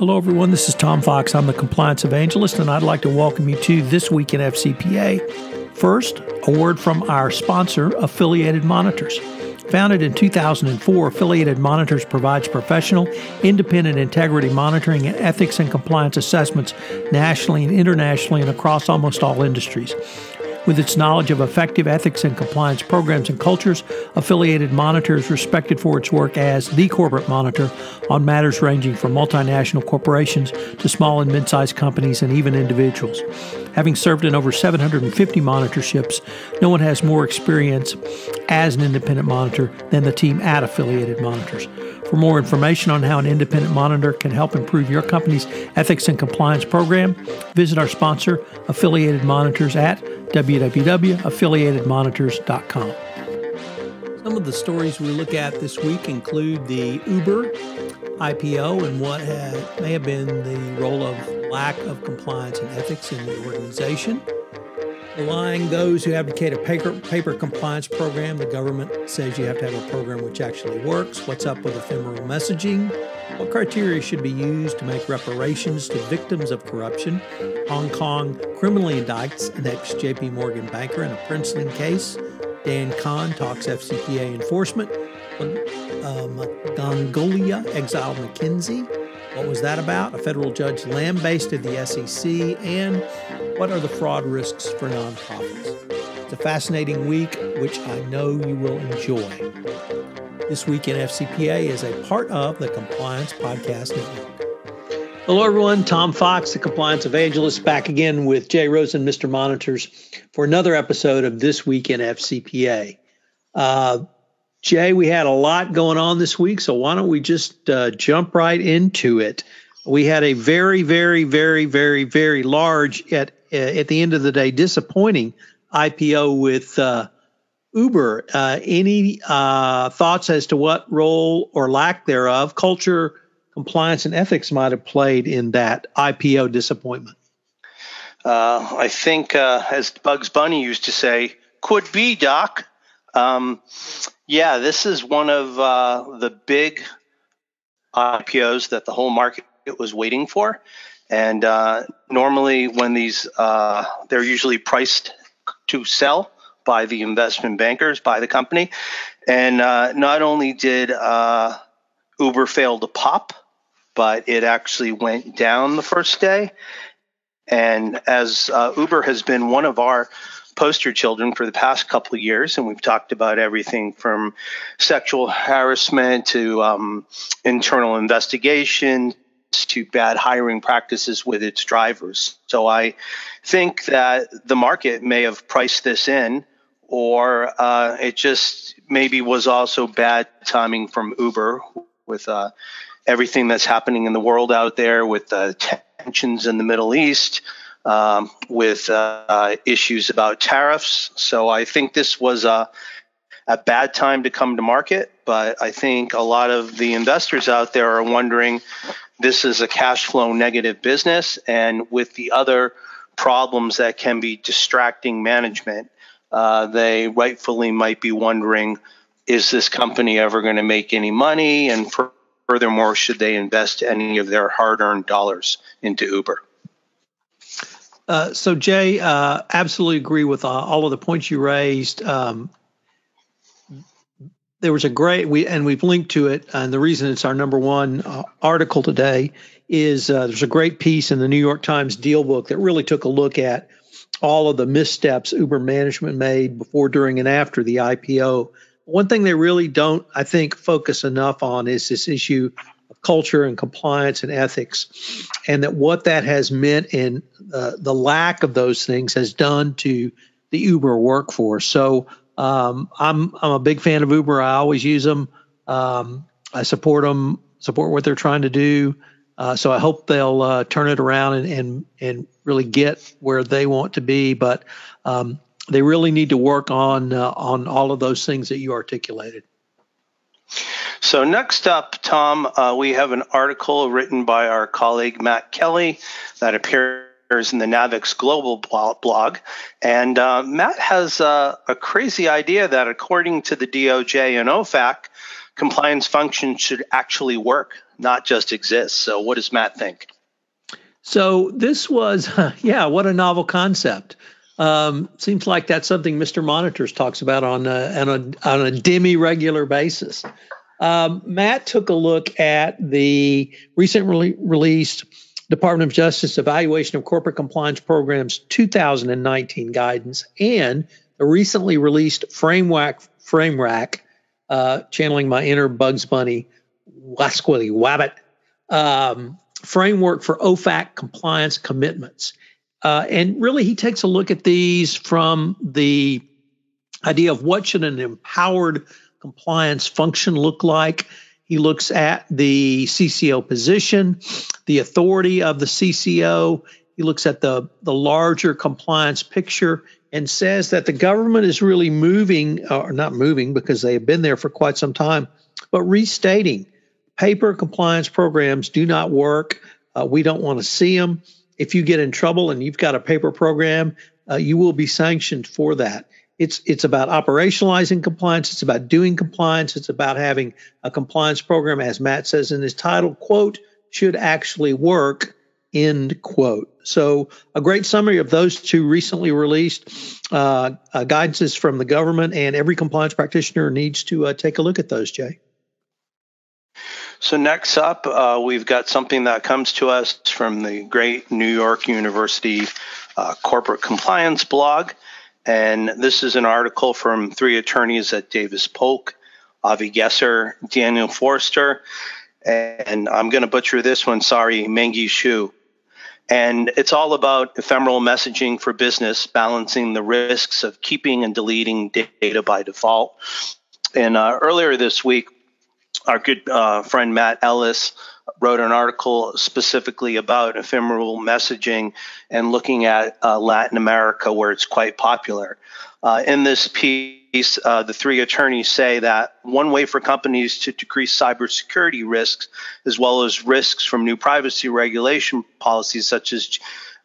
Hello, everyone. This is Tom Fox. I'm the Compliance Evangelist, and I'd like to welcome you to This Week in FCPA. First, a word from our sponsor, Affiliated Monitors. Founded in 2004, Affiliated Monitors provides professional, independent integrity monitoring and ethics and compliance assessments nationally and internationally and across almost all industries. With its knowledge of effective ethics and compliance programs and cultures, Affiliated Monitor is respected for its work as the corporate monitor on matters ranging from multinational corporations to small and mid-sized companies and even individuals. Having served in over 750 monitorships, no one has more experience as an independent monitor than the team at Affiliated Monitors. For more information on how an independent monitor can help improve your company's ethics and compliance program, visit our sponsor, Affiliated Monitors, at www.affiliatedmonitors.com. Some of the stories we look at this week include the Uber IPO and what may have been the role of lack of compliance and ethics in the organization. Relying those who advocate a paper compliance program, the government says you have to have a program which actually works. What's up with ephemeral messaging? What criteria should be used to make reparations to victims of corruption? Hong Kong criminally indicts an ex-JP Morgan banker in a Princeton case. Dan Kahn talks FCPA enforcement. Mongolia exiled McKinsey. What was that about? A federal judge lambasted the SEC. And what are the fraud risks for nonprofits? It's a fascinating week, which I know you will enjoy. This Week in FCPA is a part of the Compliance Podcast Network. Hello, everyone. Tom Fox, the Compliance Evangelist, back again with Jay Rosen, Mr. Monitors, for another episode of This Week in FCPA. Jay, we had a lot going on this week, so why don't we just jump right into it? We had a very, very, very, very, very large, at the end of the day, disappointing IPO with Uber. Any thoughts as to what role or lack thereof culture, compliance, and ethics might have played in that IPO disappointment? I think, as Bugs Bunny used to say, could be, Doc. Yeah, this is one of the big IPOs that the whole market was waiting for. And normally when these, they're usually priced to sell by the investment bankers, by the company. And not only did Uber fail to pop, but it actually went down the first day. And as Uber has been one of our poster children for the past couple of years, and we've talked about everything from sexual harassment to internal investigations to bad hiring practices with its drivers. So I think that the market may have priced this in, or it just maybe was also bad timing from Uber with everything that's happening in the world out there with the tensions in the Middle East, with issues about tariffs. So I think this was a bad time to come to market, but I think a lot of the investors out there are wondering, this is a cash flow negative business, and with the other problems that can be distracting management, they rightfully might be wondering, is this company ever going to make any money? And furthermore, should they invest any of their hard-earned dollars into Uber? So, Jay, absolutely agree with all of the points you raised. There was a great, we've linked to it, and the reason it's our number one article today is there's a great piece in the New York Times Deal Book that really took a look at all of the missteps Uber management made before, during, and after the IPO. One thing they really don't, I think, focus enough on is this issue of culture and compliance and ethics, and that what that has meant and the lack of those things has done to the Uber workforce. So I'm a big fan of Uber. I always use them. I support them, support what they're trying to do. So I hope they'll turn it around and really get where they want to be. But they really need to work on all of those things that you articulated. So next up, Tom, we have an article written by our colleague Matt Kelly that appears in the Navix Global blog. And Matt has a crazy idea that according to the DOJ and OFAC, compliance functions should actually work not just exist. So what does Matt think? So this was, what a novel concept. Seems like that's something Mr. Monitors talks about on a demi-regular basis. Matt took a look at the recently released Department of Justice Evaluation of Corporate Compliance Programs 2019 guidance and the recently released Frame Rack, channeling my inner Bugs Bunny, Wasquilly Wabbit, framework for OFAC compliance commitments. And really, he takes a look at these from the idea of what should an empowered compliance function look like. He looks at the CCO position, the authority of the CCO. He looks at the larger compliance picture and says that the government is really moving, or not moving because they have been there for quite some time, but restating paper compliance programs do not work. We don't want to see them. If you get in trouble and you've got a paper program, you will be sanctioned for that. It's about operationalizing compliance. It's about doing compliance. It's about having a compliance program, as Matt says in his title, quote, should actually work, end quote. So a great summary of those two recently released guidances from the government, and every compliance practitioner needs to take a look at those, Jay. So next up, we've got something that comes to us from the great New York University corporate compliance blog. And this is an article from 3 attorneys at Davis Polk, Avi Gesser, Daniel Forster, and I'm going to butcher this one, sorry, Mengi Shu. And it's all about ephemeral messaging for business, balancing the risks of keeping and deleting data by default. And earlier this week, our good friend Matt Ellis wrote an article specifically about ephemeral messaging and looking at Latin America, where it's quite popular. In this piece, the 3 attorneys say that one way for companies to decrease cybersecurity risks, as well as risks from new privacy regulation policies such as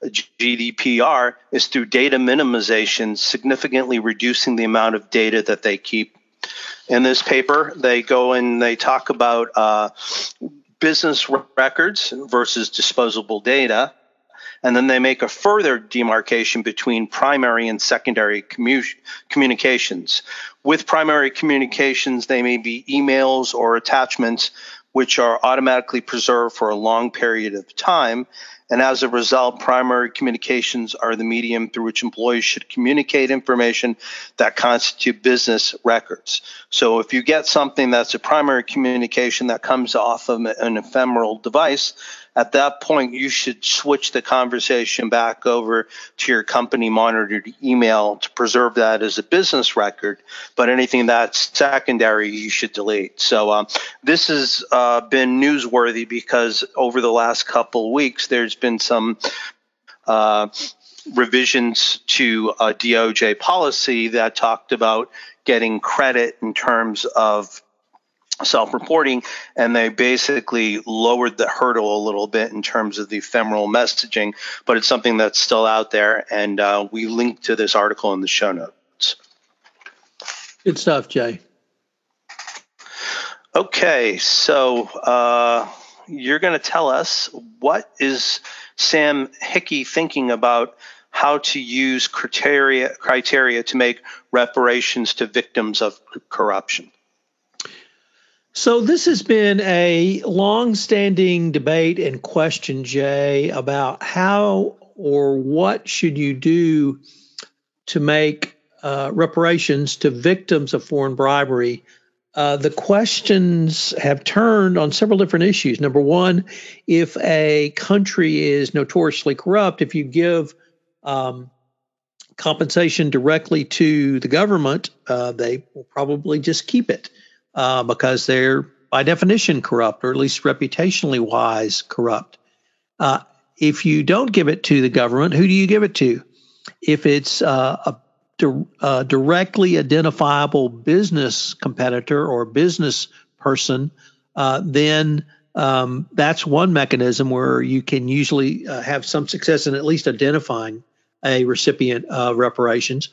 GDPR, is through data minimization, significantly reducing the amount of data that they keep. In this paper, they go and they talk about business records versus disposable data, and then they make a further demarcation between primary and secondary communications. With primary communications, they may be emails or attachments which are automatically preserved for a long period of time. And as a result, primary communications are the medium through which employees should communicate information that constitute business records. So if you get something that's a primary communication that comes off of an ephemeral device, at that point, you should switch the conversation back over to your company monitored email to preserve that as a business record. But anything that's secondary, you should delete. So this has been newsworthy because over the last couple of weeks, there's been some revisions to a DOJ policy that talked about getting credit in terms of self-reporting, and they basically lowered the hurdle a little bit in terms of the ephemeral messaging, but it's something that's still out there, and we link to this article in the show notes. Good stuff, Jay. Okay, so you're going to tell us, what is Sam Hickey thinking about how to use criteria to make reparations to victims of corruption? So this has been a long-standing debate and question, Jay, about how or what should you do to make reparations to victims of foreign bribery. The questions have turned on several different issues. Number one, if a country is notoriously corrupt, if you give compensation directly to the government, they will probably just keep it. Because they're, by definition, corrupt, or at least reputationally wise corrupt. If you don't give it to the government, who do you give it to? If it's a directly identifiable business competitor or business person, then that's one mechanism where you can usually have some success in at least identifying a recipient of reparations.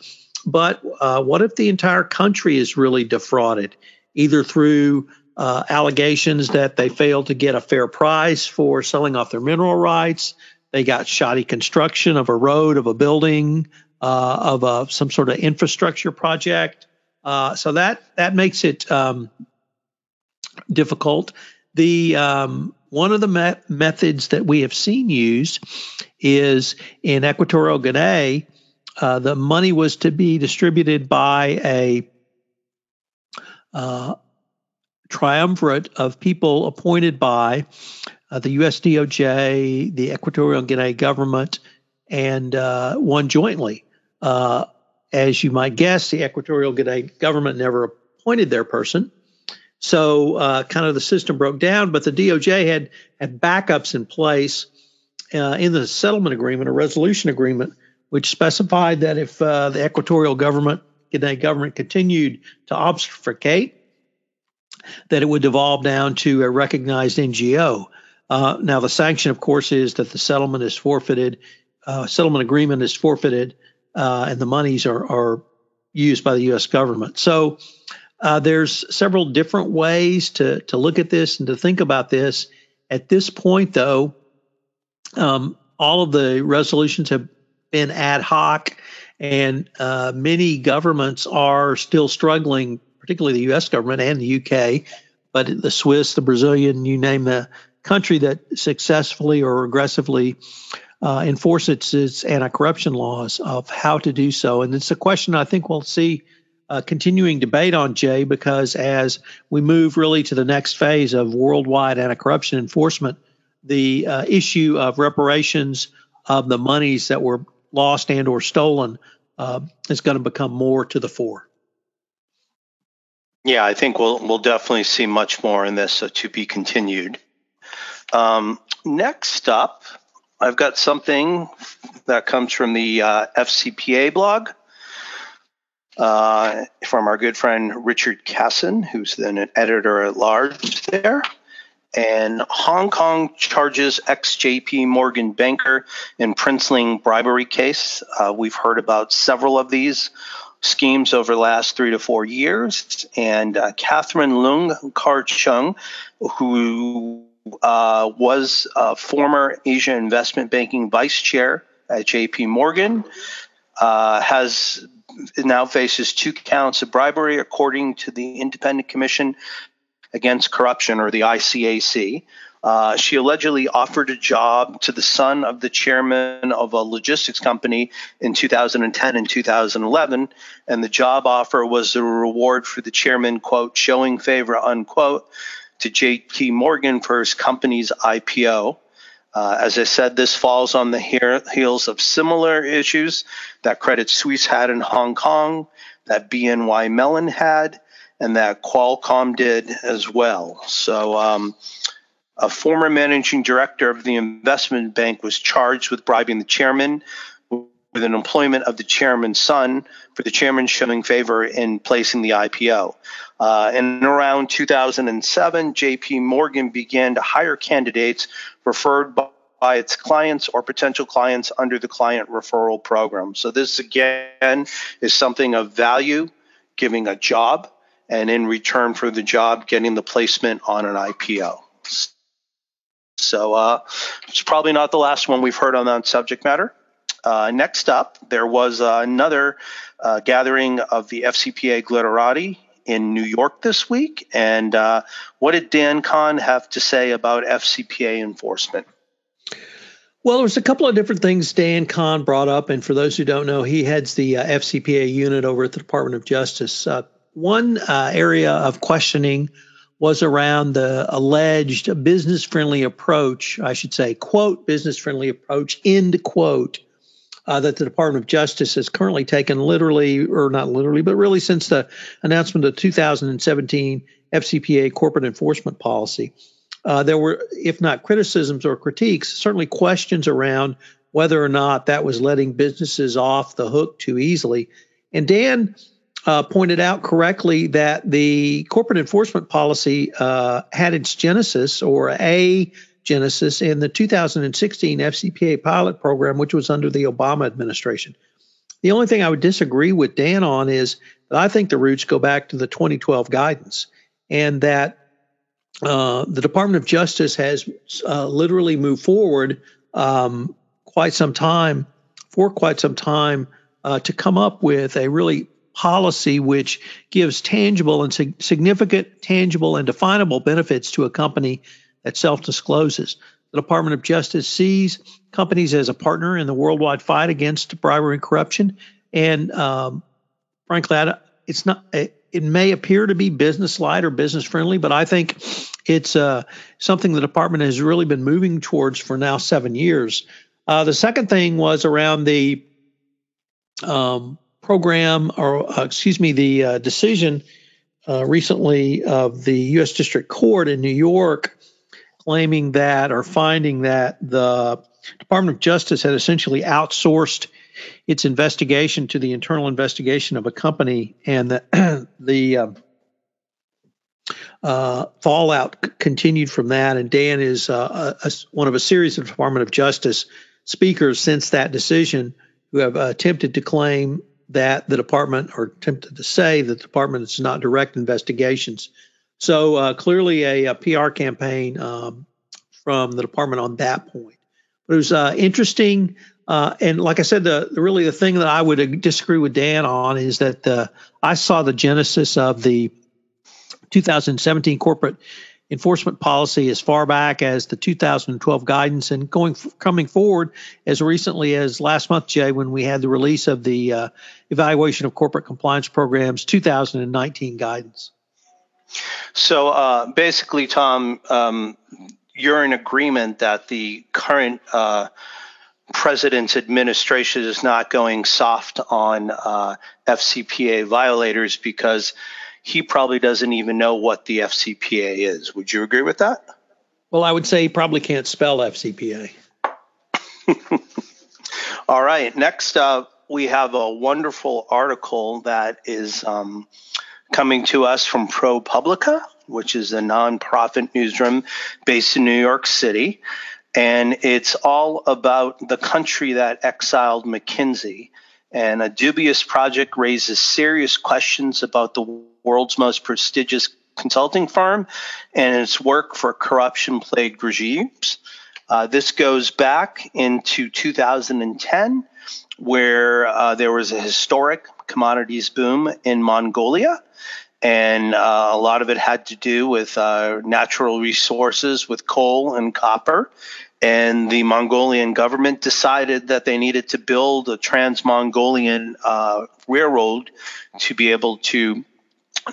But what if the entire country is really defrauded, either through allegations that they failed to get a fair price for selling off their mineral rights. They got shoddy construction of a road, of a building, of some sort of infrastructure project. So that makes it difficult. One of the methods that we have seen used is in Equatorial Guinea. The money was to be distributed by a triumvirate of people appointed by the U.S. DOJ, the Equatorial Guinea government, and one jointly. As you might guess, the Equatorial Guinea government never appointed their person. So kind of the system broke down, but the DOJ had backups in place in the settlement agreement, a resolution agreement, which specified that if the Equatorial Guinea government continued to obfuscate, that it would devolve down to a recognized NGO. Now, the sanction, of course, is that the settlement is forfeited, settlement agreement is forfeited, and the monies are used by the U.S. government. So there's several different ways to look at this and to think about this. At this point, though, all of the resolutions have been ad hoc, and many governments are still struggling, particularly the U.S. government and the U.K., but the Swiss, the Brazilian, you name the country that successfully or aggressively enforces its anti-corruption laws of how to do so. And it's a question I think we'll see continuing debate on, Jay, because as we move really to the next phase of worldwide anti-corruption enforcement, the issue of reparations of the monies that were lost and or stolen is going to become more to the fore. Yeah, I think we'll definitely see much more in this, so to be continued. Next up, I've got something that comes from the FCPA blog from our good friend Richard Casson, who's then an editor-at-large there. And Hong Kong charges ex-JP Morgan banker in Princeling bribery case. We've heard about several of these schemes over the last 3 to 4 years. And Catherine Leung Kar-chung, who was a former Asia Investment Banking vice chair at JP Morgan, now faces 2 counts of bribery, according to the Independent Commission Against Corruption, or the ICAC. She allegedly offered a job to the son of the chairman of a logistics company in 2010 and 2011, and the job offer was a reward for the chairman, quote, showing favor, unquote, to JP Morgan for his company's IPO. As I said, this falls on the heels of similar issues that Credit Suisse had in Hong Kong, that BNY Mellon had, and that Qualcomm did as well. So a former managing director of the investment bank was charged with bribing the chairman with an employment of the chairman's son for the chairman showing favor in placing the IPO. And around 2007, JP Morgan began to hire candidates referred by its clients or potential clients under the client referral program. So this, again, is something of value, giving a job, and in return for the job, getting the placement on an IPO. So it's probably not the last one we've heard on that subject matter. Next up, there was another gathering of the FCPA glitterati in New York this week. And what did Dan Kahn have to say about FCPA enforcement? Well, there's a couple of different things Dan Kahn brought up. And for those who don't know, he heads the FCPA unit over at the Department of Justice. One area of questioning was around the alleged business-friendly approach, I should say, quote, business-friendly approach, end quote, that the Department of Justice has currently taken literally, or not literally, but really since the announcement of 2017 FCPA corporate enforcement policy. There were, if not criticisms or critiques, certainly questions around whether or not that was letting businesses off the hook too easily. And Dan pointed out correctly that the corporate enforcement policy had its genesis, or a genesis, in the 2016 FCPA pilot program, which was under the Obama administration. The only thing I would disagree with Dan on is that I think the roots go back to the 2012 guidance, and that the Department of Justice has literally moved forward for quite some time to come up with a really policy which gives tangible and significant tangible and definable benefits to a company that self-discloses. The Department of Justice sees companies as a partner in the worldwide fight against bribery and corruption. And frankly, it's not. It may appear to be business-light or business-friendly, but I think it's something the department has really been moving towards for now 7 years. The second thing was around the the decision recently of the U.S. District Court in New York claiming that or finding that the Department of Justice had essentially outsourced its investigation to the internal investigation of a company, and the fallout continued from that. And Dan is one of a series of Department of Justice speakers since that decision who have attempted to claim that the department, or attempted to say that the department is not direct investigations. So clearly a PR campaign from the department on that point. But it was interesting. And like I said, the thing that I would disagree with Dan on is that I saw the genesis of the 2017 corporate enforcement policy as far back as the 2012 guidance, and coming forward as recently as last month, Jay, when we had the release of the Evaluation of Corporate Compliance Programs 2019 guidance. So basically, Tom, you're in agreement that the current president's administration is not going soft on FCPA violators because he probably doesn't even know what the FCPA is. Would you agree with that? Well, I would say he probably can't spell FCPA. All right. Next up, we have a wonderful article that is coming to us from ProPublica, which is a nonprofit newsroom based in New York City. And it's all about the country that exiled McKinsey. And a dubious project raises serious questions about the world's most prestigious consulting firm and its work for corruption-plagued regimes. This goes back into 2010, where there was a historic commodities boom in Mongolia. And a lot of it had to do with natural resources, with coal and copper. And the Mongolian government decided that they needed to build a trans-Mongolian railroad to be able to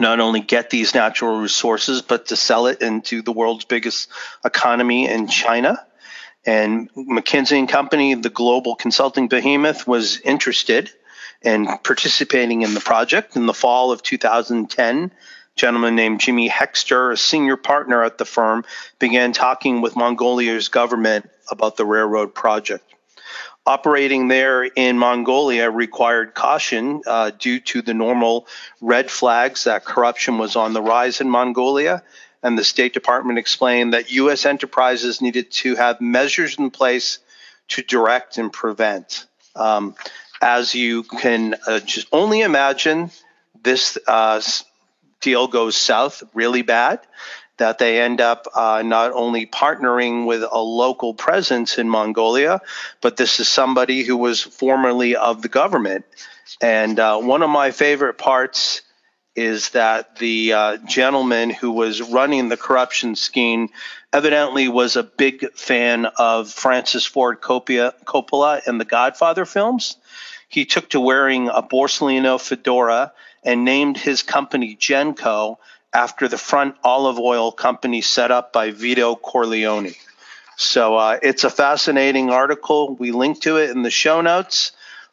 not only get these natural resources, but to sell it into the world's biggest economy in China. And McKinsey & Company, the global consulting behemoth, was interested in participating in the project. In the fall of 2010, a gentleman named Jimmy Hexter, a senior partner at the firm, began talking with Mongolia's government about the railroad project. Operating there in Mongolia required caution due to the normal red flags that corruption was on the rise in Mongolia. And the State Department explained that U.S. enterprises needed to have measures in place to direct and prevent. As you can just only imagine, this deal goes south really bad, that they end up not only partnering with a local presence in Mongolia, but this is somebody who was formerly of the government. And one of my favorite parts is that the gentleman who was running the corruption scheme evidently was a big fan of Francis Ford Coppola and the Godfather films. He took to wearing a Borsellino fedora and named his company Genco after the front olive oil company set up by Vito Corleone. So it's a fascinating article. We link to it in the show notes.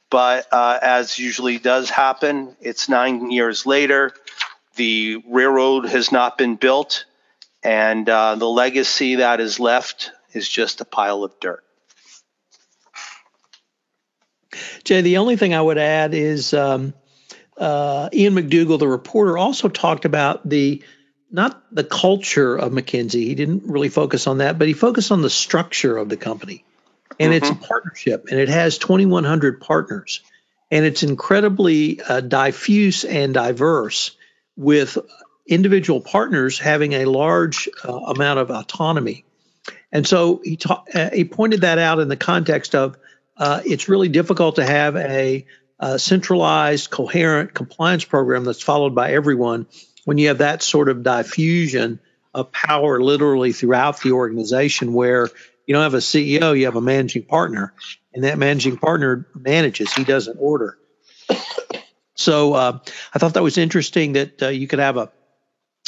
But as usually does happen, it's 9 years later. The railroad has not been built, and the legacy that is left is just a pile of dirt. Jay, the only thing I would add is Ian McDougall, the reporter, also talked about not the culture of McKinsey. He didn't really focus on that, but he focused on the structure of the company. And it's a partnership, and it has 2,100 partners. And it's incredibly diffuse and diverse with, individual partners having a large amount of autonomy. And so he pointed that out in the context of it's really difficult to have a centralized, coherent compliance program that's followed by everyone when you have that sort of diffusion of power literally throughout the organization, where you don't have a CEO, you have a managing partner, and that managing partner manages, he doesn't order. So I thought that was interesting that you could have a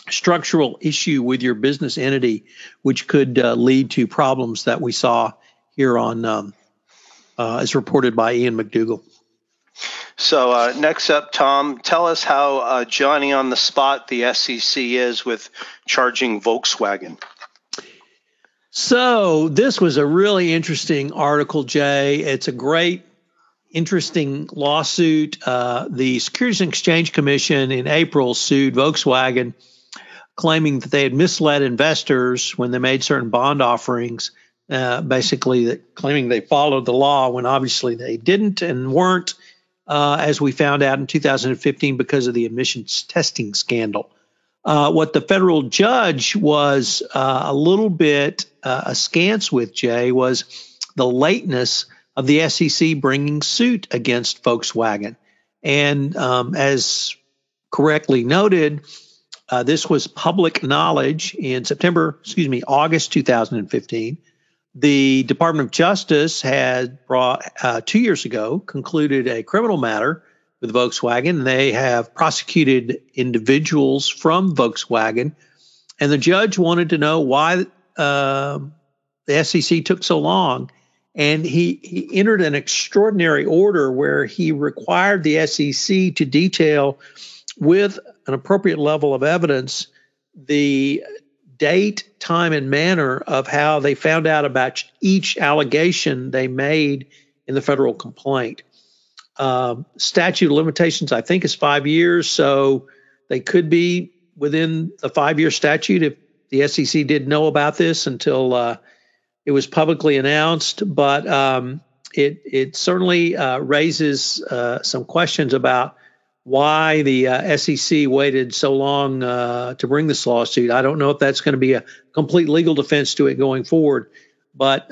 structural issue with your business entity, which could lead to problems that we saw here on, as reported by Ian McDougall. So next up, Tom, tell us how Johnny on the spot the SEC is with charging Volkswagen. So this was a really interesting article, Jay. It's a great, interesting lawsuit. The Securities and Exchange Commission in April sued Volkswagen, claiming that they had misled investors when they made certain bond offerings, basically claiming they followed the law when obviously they didn't and weren't, as we found out in 2015 because of the emissions testing scandal. What the federal judge was a little bit askance with, Jay, was the lateness of the SEC bringing suit against Volkswagen. And as correctly noted, this was public knowledge in August 2015. The Department of Justice had brought 2 years ago concluded a criminal matter with Volkswagen. They have prosecuted individuals from Volkswagen, and the judge wanted to know why the SEC took so long. And he entered an extraordinary order where he required the SEC to detail with an appropriate level of evidence the date, time, and manner of how they found out about each allegation they made in the federal complaint. Statute of limitations, I think, is 5 years, so they could be within the 5-year statute if the SEC didn't know about this until it was publicly announced. But it certainly raises some questions about why the SEC waited so long to bring this lawsuit. I don't know if that's going to be a complete legal defense to it going forward. But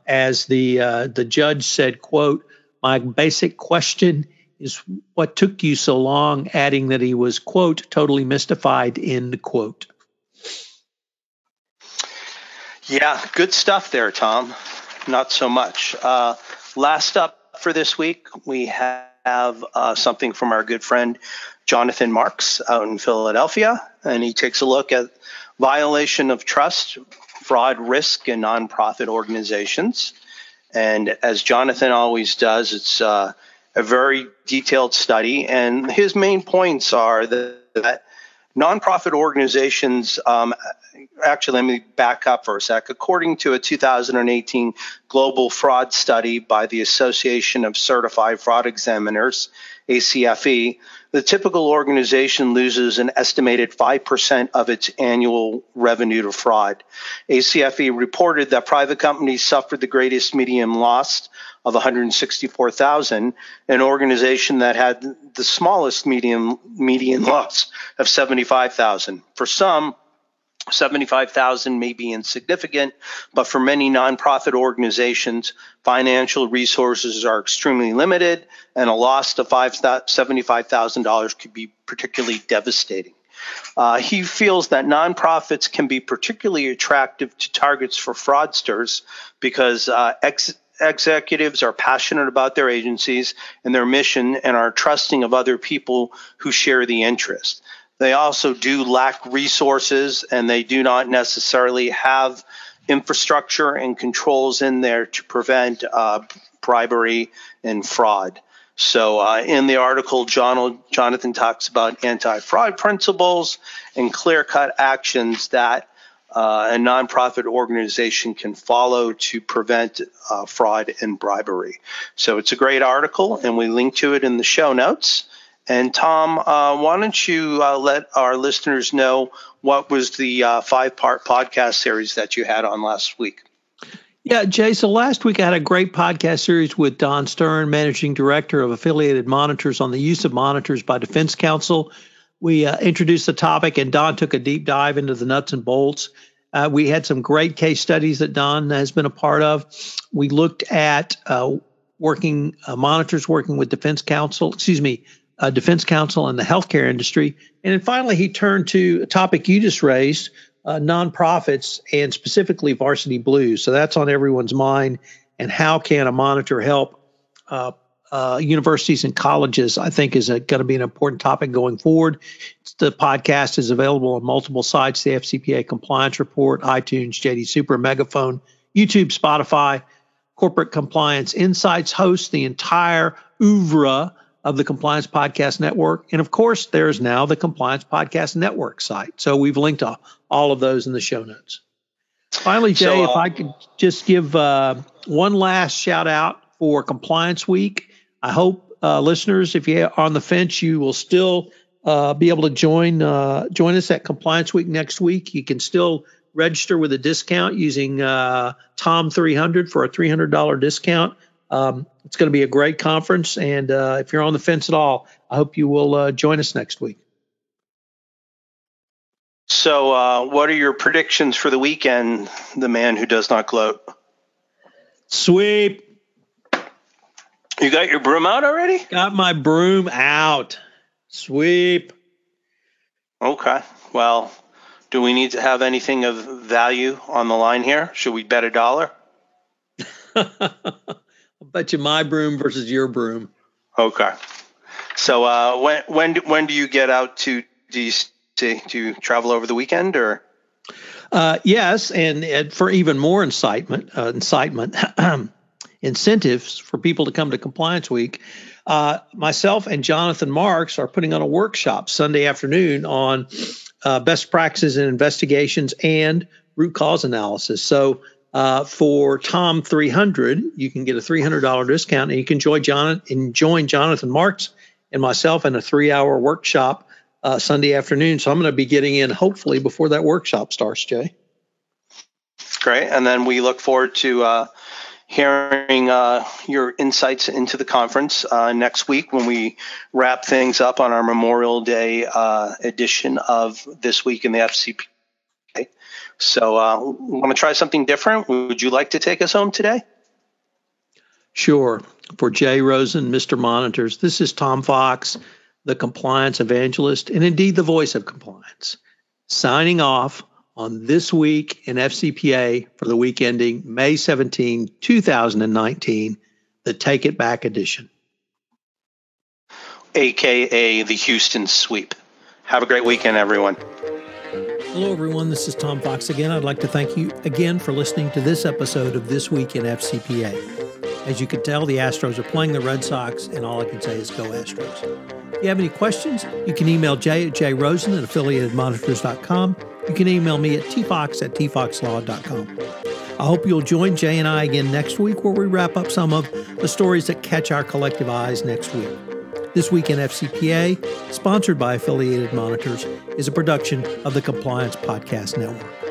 as the judge said, quote, "My basic question is what took you so long," adding that he was, quote, "totally mystified," end quote. Yeah, good stuff there, Tom. Not so much. Last up for this week, we have something from our good friend Jonathan Marks out in Philadelphia, and he takes a look at violation of trust, fraud, risk in nonprofit organizations. And as Jonathan always does, it's a very detailed study, and his main points are that nonprofit organizations, actually, let me back up for a sec. According to a 2018 global fraud study by the Association of Certified Fraud Examiners, ACFE, the typical organization loses an estimated 5% of its annual revenue to fraud. ACFE reported that private companies suffered the greatest median loss of $164,000, an organization that had the smallest median loss of $75,000. For some, $75,000 may be insignificant, but for many nonprofit organizations, financial resources are extremely limited, and a loss of $75,000 could be particularly devastating. He feels that nonprofits can be particularly attractive to targets for fraudsters because executives are passionate about their agencies and their mission and are trusting of other people who share the interest. They also do lack resources, and they do not necessarily have infrastructure and controls in there to prevent bribery and fraud. So in the article, Jonathan talks about anti-fraud principles and clear-cut actions that a nonprofit organization can follow to prevent fraud and bribery. So it's a great article, and we link to it in the show notes. And Tom, why don't you let our listeners know what was the 5-part podcast series that you had on last week? Yeah, Jay, so last week I had a great podcast series with Don Stern, Managing Director of Affiliated Monitors, on the use of monitors by Defense Counsel. We introduced the topic, and Don took a deep dive into the nuts and bolts. We had some great case studies that Don has been a part of. We looked at monitors working with defense counsel and the healthcare industry. And then finally, he turned to a topic you just raised, nonprofits, and specifically Varsity Blues. So that's on everyone's mind. And how can a monitor help universities and colleges, I think, is going to be an important topic going forward. The podcast is available on multiple sites, the FCPA Compliance Report, iTunes, JD Super, Megaphone, YouTube, Spotify. Corporate Compliance Insights hosts the entire oeuvre of the Compliance Podcast Network. And of course, there's now the Compliance Podcast Network site. So we've linked to all of those in the show notes. Finally, Jay, if I could just give one last shout out for Compliance Week. I hope listeners, if you're on the fence, you will still be able to join us at Compliance Week next week. You can still register with a discount using Tom300 for a $300 discount. It's going to be a great conference, and if you're on the fence at all, I hope you will join us next week. So what are your predictions for the weekend, the man who does not gloat? Sweep. You got your broom out already? Got my broom out. Sweep. Okay. Well, do we need to have anything of value on the line here? Should we bet $1? I'll bet you my broom versus your broom. Okay. So when do you get out to DC? Do you travel over the weekend or? Yes, and for even more incentives for people to come to Compliance Week, myself and Jonathan Marks are putting on a workshop Sunday afternoon on best practices in investigations and root cause analysis. So for Tom 300, you can get a $300 discount, and you can join Jonathan Marks and myself in a 3-hour workshop Sunday afternoon. So I'm going to be getting in hopefully before that workshop starts, Jay. Great. And then we look forward to hearing your insights into the conference next week when we wrap things up on our Memorial Day edition of This Week in the FCPA. So want to try something different? Would you like to take us home today? Sure. For Jay Rosen, Mr. Monitors, this is Tom Fox, the compliance evangelist, and indeed the voice of compliance, signing off on This Week in FCPA for the week ending May 17, 2019, the Take It Back edition. AKA the Houston Sweep. Have a great weekend, everyone. Hello, everyone. This is Tom Fox again. I'd like to thank you again for listening to this episode of This Week in FCPA. As you can tell, the Astros are playing the Red Sox, and all I can say is go Astros. If you have any questions, you can email Jay at jrosen at affiliatedmonitors.com. You can email me at tfox@tfoxlaw.com. I hope you'll join Jay and I again next week, where we wrap up some of the stories that catch our collective eyes next week. This Week in FCPA, sponsored by Affiliated Monitors, is a production of the Compliance Podcast Network.